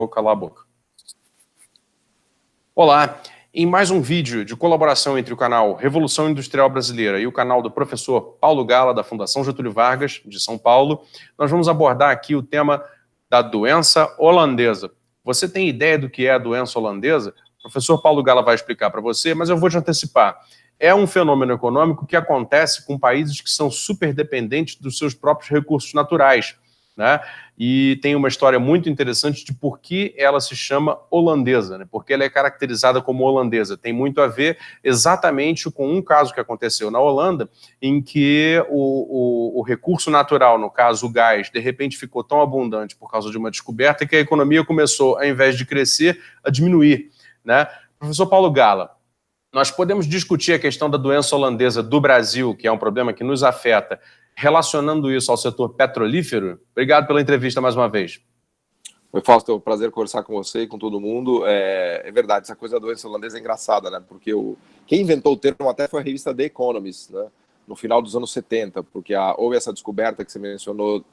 Vou calar a boca. Olá, em mais um vídeo de colaboração entre o canal Revolução Industrial Brasileira e o canal do professor Paulo Gala, da Fundação Getúlio Vargas, de São Paulo, nós vamos abordar aqui o tema da doença holandesa. Você tem ideia do que é a doença holandesa? O professor Paulo Gala vai explicar para você, mas eu vou te antecipar. É um fenômeno econômico que acontece com países que são super dependentes dos seus próprios recursos naturais, né? E tem uma história muito interessante de por que ela se chama holandesa, né? Porque ela é caracterizada como holandesa. Tem muito a ver exatamente com um caso que aconteceu na Holanda, em que o recurso natural, no caso o gás, de repente ficou tão abundante por causa de uma descoberta que a economia começou, ao invés de crescer, a diminuir, né? Professor Paulo Gala, nós podemos discutir a questão da doença holandesa do Brasil, que é um problema que nos afeta, relacionando isso ao setor petrolífero? Obrigado pela entrevista mais uma vez. Oi, Fausto, é um prazer conversar com você e com todo mundo. É verdade, essa coisa da doença holandesa é engraçada, né? Porque quem inventou o termo até foi a revista The Economist, né? No final dos anos 70, porque houve essa descoberta que você mencionou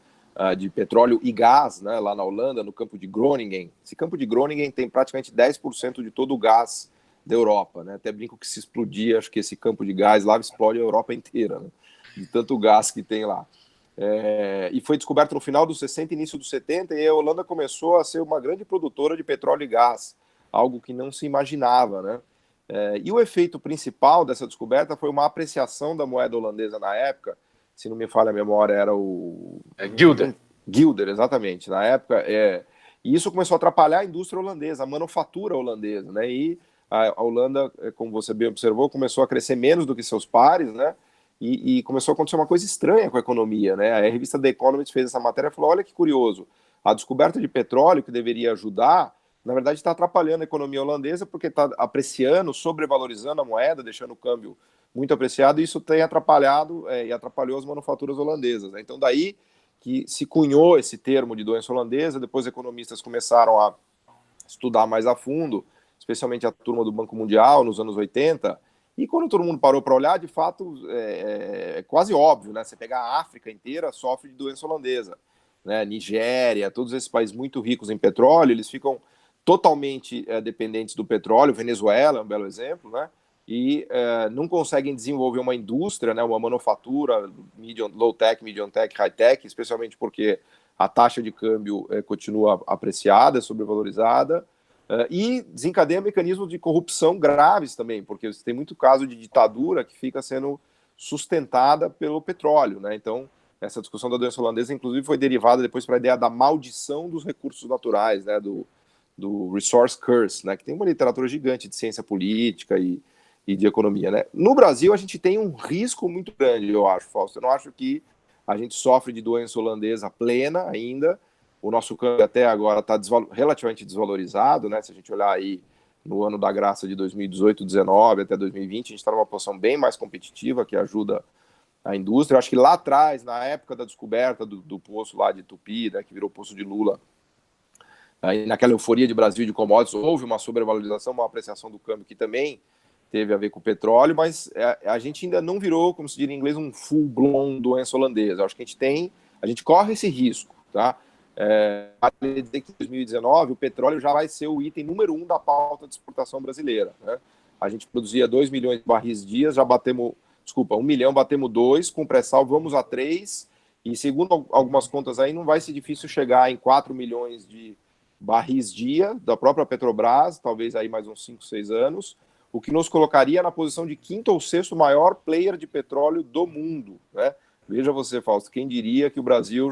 de petróleo e gás, né? Lá na Holanda, no campo de Groningen. Esse campo de Groningen tem praticamente 10% de todo o gás da Europa, né? Até brinco que se explodir, acho que esse campo de gás lá explode a Europa inteira, né? De tanto gás que tem lá. E foi descoberto no final dos 60 e início dos 70, e a Holanda começou a ser uma grande produtora de petróleo e gás, algo que não se imaginava, né? E o efeito principal dessa descoberta foi uma apreciação da moeda holandesa na época, se não me falha a memória, era o... Guilder. Guilder, exatamente, na época. E isso começou a atrapalhar a indústria holandesa, a manufatura holandesa, né? E a Holanda, como você bem observou, começou a crescer menos do que seus pares, né? E começou a acontecer uma coisa estranha com a economia, né? A revista The Economist fez essa matéria e falou, olha que curioso, a descoberta de petróleo, que deveria ajudar, na verdade está atrapalhando a economia holandesa, porque está apreciando, sobrevalorizando a moeda, deixando o câmbio muito apreciado, e isso tem atrapalhado e atrapalhou as manufaturas holandesas, né? Então daí que se cunhou esse termo de doença holandesa, depois economistas começaram a estudar mais a fundo, especialmente a turma do Banco Mundial, nos anos 80, e quando todo mundo parou para olhar, de fato, é quase óbvio, né? Você pegar a África inteira, sofre de doença holandesa, né? Nigéria, todos esses países muito ricos em petróleo, eles ficam totalmente dependentes do petróleo. Venezuela é um belo exemplo, né? E não conseguem desenvolver uma indústria, né? Uma manufatura, low-tech, medium-tech, high-tech, especialmente porque a taxa de câmbio continua apreciada, sobrevalorizada, e desencadeia mecanismos de corrupção graves também, porque você tem muito caso de ditadura que fica sendo sustentada pelo petróleo, né? Então, essa discussão da doença holandesa, inclusive, foi derivada depois para a ideia da maldição dos recursos naturais, né? Do resource curse, né? Que tem uma literatura gigante de ciência política e de economia, né? No Brasil, a gente tem um risco muito grande, eu acho, Fausto. Eu não acho que a gente sofre de doença holandesa plena ainda. O nosso câmbio até agora está relativamente desvalorizado, né? Se a gente olhar aí no ano da graça de 2018, 2019 até 2020, a gente está numa posição bem mais competitiva, que ajuda a indústria. Eu acho que lá atrás, na época da descoberta do poço lá de Tupi, né, que virou poço de Lula, aí naquela euforia de Brasil de commodities, houve uma sobrevalorização, uma apreciação do câmbio que também teve a ver com o petróleo, mas a gente ainda não virou, como se diz em inglês, um full-blown doença holandesa. Eu acho que a gente corre esse risco, tá? Vale dizer que em 2019 o petróleo já vai ser o item número 1 da pauta de exportação brasileira, né? A gente produzia 2 milhões de barris dia, já batemos, 1 milhão, batemos 2, com pré-sal vamos a 3, e segundo algumas contas aí, não vai ser difícil chegar em 4 milhões de barris dia da própria Petrobras, talvez aí mais uns 5, 6 anos, o que nos colocaria na posição de 5º ou 6º maior player de petróleo do mundo, né? Veja você, Fausto, quem diria que o Brasil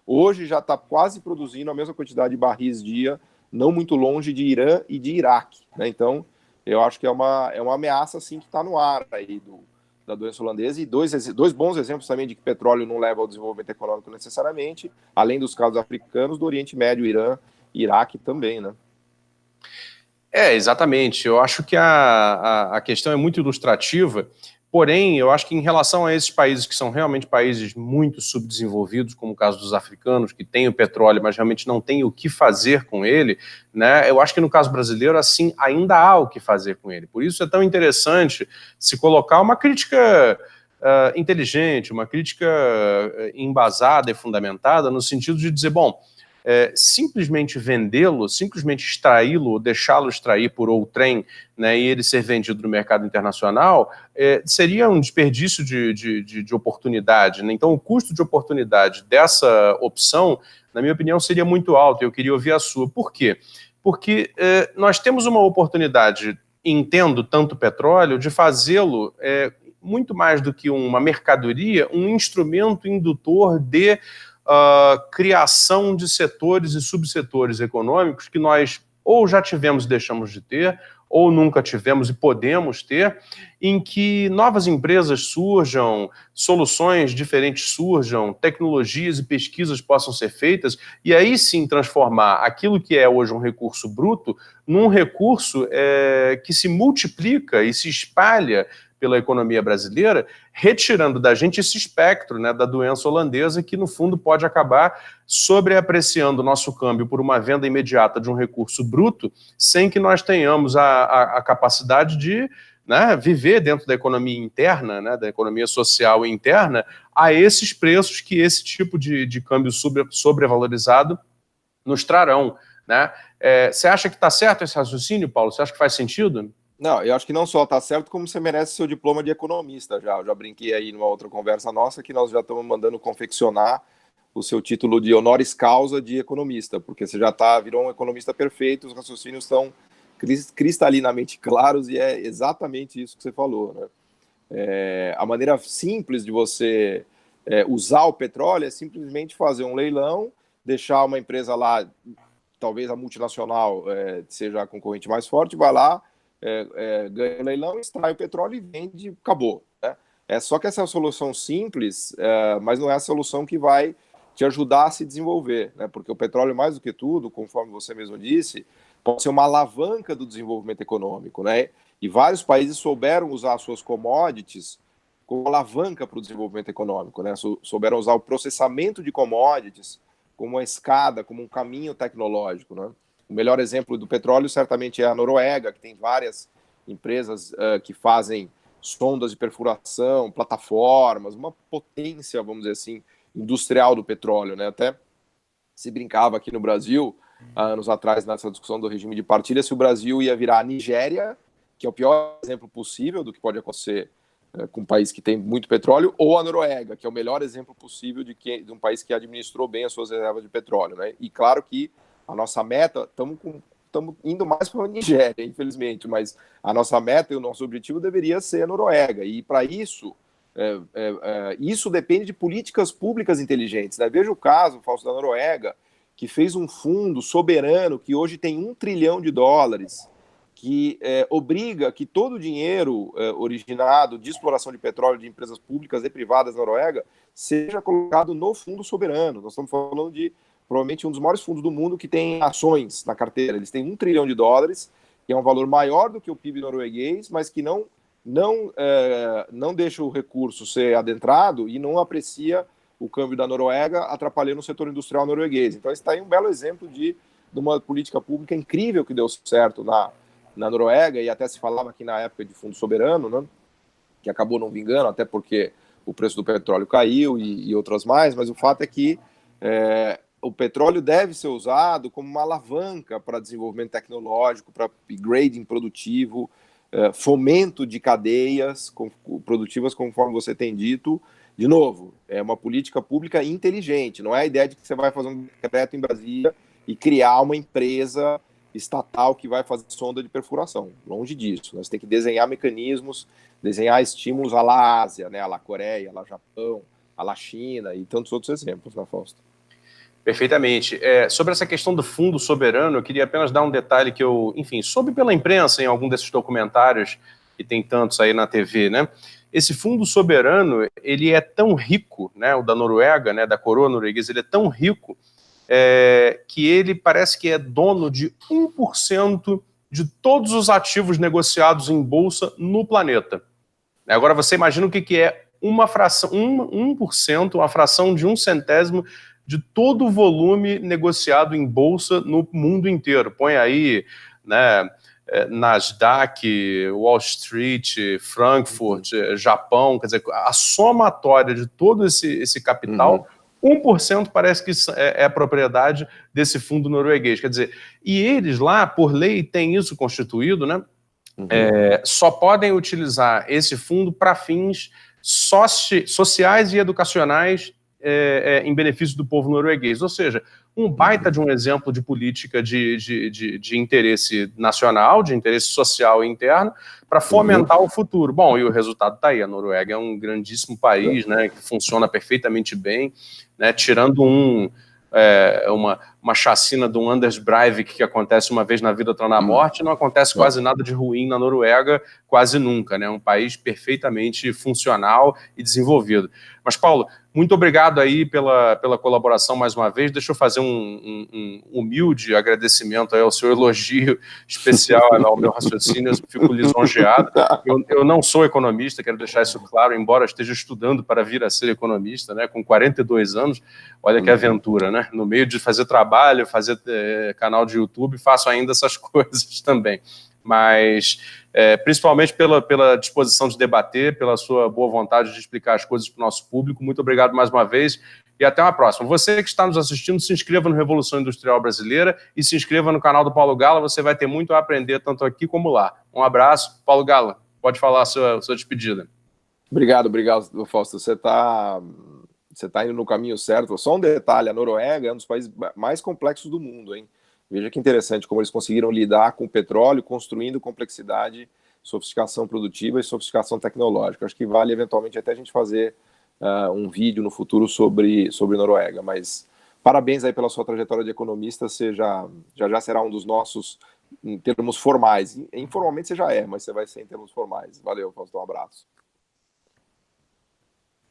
hoje já está quase produzindo a mesma quantidade de barris dia, não muito longe de Irã e de Iraque, né? Então, eu acho que é uma ameaça, assim, que está no ar aí da doença holandesa, e dois bons exemplos também de que petróleo não leva ao desenvolvimento econômico necessariamente, além dos casos africanos, do Oriente Médio, Irã e Iraque também, né? Exatamente. Eu acho que a questão é muito ilustrativa, porém, eu acho que em relação a esses países que são realmente países muito subdesenvolvidos, como o caso dos africanos, que têm o petróleo, mas realmente não têm o que fazer com ele, né? Eu acho que no caso brasileiro, assim, ainda há o que fazer com ele. Por isso é tão interessante se colocar uma crítica inteligente, uma crítica embasada e fundamentada, no sentido de dizer, bom, simplesmente vendê-lo, simplesmente extraí-lo, ou deixá-lo extrair por outrem, né, e ele ser vendido no mercado internacional, seria um desperdício de oportunidade, né? Então, o custo de oportunidade dessa opção, na minha opinião, seria muito alto. Eu queria ouvir a sua. Por quê? Porque nós temos uma oportunidade, entendo tanto petróleo, de fazê-lo muito mais do que uma mercadoria, um instrumento indutor de criação de setores e subsetores econômicos que nós ou já tivemos e deixamos de ter, ou nunca tivemos e podemos ter, em que novas empresas surjam, soluções diferentes surjam, tecnologias e pesquisas possam ser feitas, e aí sim transformar aquilo que é hoje um recurso bruto num recurso que se multiplica e se espalha pela economia brasileira, retirando da gente esse espectro, né, da doença holandesa, que no fundo pode acabar sobreapreciando o nosso câmbio por uma venda imediata de um recurso bruto, sem que nós tenhamos a capacidade de, né, viver dentro da economia interna, né, da economia social interna, a esses preços que esse tipo de câmbio sobrevalorizado nos trarão, né? Você acha que está certo esse raciocínio, Paulo? Você acha que faz sentido? Não, eu acho que não só está certo, como você merece seu diploma de economista já. Eu já brinquei aí numa outra conversa nossa que nós já estamos mandando confeccionar o seu título de honoris causa de economista, porque você já virou um economista perfeito, os raciocínios estão cristalinamente claros e é exatamente isso que você falou, né? A maneira simples de você usar o petróleo é simplesmente fazer um leilão, deixar uma empresa lá, talvez a multinacional seja a concorrente mais forte, vai lá, ganha o leilão, extrai o petróleo e vende, acabou, né? Só que essa é a solução simples, mas não é a solução que vai te ajudar a se desenvolver, né? Porque o petróleo, mais do que tudo, conforme você mesmo disse, pode ser uma alavanca do desenvolvimento econômico, né? E vários países souberam usar suas commodities como alavanca para o desenvolvimento econômico, né? Souberam usar o processamento de commodities como uma escada, como um caminho tecnológico, né? O melhor exemplo do petróleo certamente é a Noruega, que tem várias empresas que fazem sondas de perfuração, plataformas, uma potência, vamos dizer assim, industrial do petróleo, né? Até se brincava aqui no Brasil, há anos atrás, nessa discussão do regime de partilha, se o Brasil ia virar a Nigéria, que é o pior exemplo possível do que pode acontecer com um país que tem muito petróleo, ou a Noruega, que é o melhor exemplo possível de um país que administrou bem as suas reservas de petróleo, né? E claro que a nossa meta, estamos indo mais para a Nigéria, infelizmente, mas a nossa meta e o nosso objetivo deveria ser a Noruega. E para isso, isso depende de políticas públicas inteligentes, né? Veja o caso, Fausto, da Noruega, que fez um fundo soberano que hoje tem US$ 1 trilhão, que obriga que todo o dinheiro originado de exploração de petróleo de empresas públicas e privadas na Noruega seja colocado no fundo soberano. Nós estamos falando de provavelmente um dos maiores fundos do mundo que tem ações na carteira. Eles têm US$ 1 trilhão, que é um valor maior do que o PIB norueguês, mas que não deixa o recurso ser adentrado e não aprecia o câmbio da Noruega, atrapalhando o setor industrial norueguês. Então, esse está aí um belo exemplo de uma política pública incrível que deu certo na Noruega, e até se falava aqui na época de fundo soberano, né, que acabou não vingando, até porque o preço do petróleo caiu e outras mais, mas o fato é que o petróleo deve ser usado como uma alavanca para desenvolvimento tecnológico, para upgrading produtivo, fomento de cadeias produtivas, conforme você tem dito. De novo, é uma política pública inteligente, não é a ideia de que você vai fazer um decreto em Brasília e criar uma empresa estatal que vai fazer sonda de perfuração. Longe disso. Nós temos que desenhar mecanismos, desenhar estímulos à la Ásia, né, à la Coreia, à la Japão, à la China e tantos outros exemplos, né, Fausto? Perfeitamente. Sobre essa questão do fundo soberano, eu queria apenas dar um detalhe que eu, enfim, soube pela imprensa em algum desses documentários, que tem tantos aí na TV, né? Esse fundo soberano, ele é tão rico, né, o da Noruega, né, da coroa norueguesa, ele é tão rico que ele parece que é dono de 1% de todos os ativos negociados em bolsa no planeta. Agora você imagina o que é uma fração, 1%, uma fração de 1/100 de todo o volume negociado em bolsa no mundo inteiro. Põe aí, né, Nasdaq, Wall Street, Frankfurt, Japão, quer dizer, a somatória de todo esse capital 1% parece que é propriedade desse fundo norueguês. Quer dizer, e eles lá, por lei, têm isso constituído, né? Só podem utilizar esse fundo para fins sociais e educacionais em benefício do povo norueguês. Ou seja, um baita de um exemplo de política de interesse nacional, de interesse social e interno, para fomentar o futuro. Bom, e o resultado está aí. A Noruega é um grandíssimo país, né, que funciona perfeitamente bem, né, tirando uma chacina do Anders Breivik que acontece uma vez na vida, outra na morte, não acontece quase nada de ruim na Noruega, quase nunca, né? Um país perfeitamente funcional e desenvolvido. Mas, Paulo, muito obrigado aí pela colaboração mais uma vez. Deixa eu fazer um humilde agradecimento aí ao seu elogio especial ao meu raciocínio. Eu fico lisonjeado. Eu não sou economista, quero deixar isso claro, embora esteja estudando para vir a ser economista, né? Com 42 anos, olha que aventura, né? No meio de fazer trabalho, fazer canal de YouTube, faço ainda essas coisas também. Mas, principalmente pela disposição de debater, pela sua boa vontade de explicar as coisas para o nosso público. Muito obrigado mais uma vez e até uma próxima. Você que está nos assistindo, se inscreva no Revolução Industrial Brasileira e se inscreva no canal do Paulo Gala. Você vai ter muito a aprender, tanto aqui como lá. Um abraço. Paulo Gala, pode falar a sua despedida. Obrigado, Fausto. Você está indo no caminho certo. Só um detalhe, a Noruega é um dos países mais complexos do mundo, hein? Veja que interessante como eles conseguiram lidar com o petróleo, construindo complexidade, sofisticação produtiva e sofisticação tecnológica. Acho que vale, eventualmente, até a gente fazer um vídeo no futuro sobre Noruega. Mas parabéns aí pela sua trajetória de economista. Você já será um dos nossos, em termos formais. Informalmente você já é, mas você vai ser em termos formais. Valeu, Fausto, um abraço.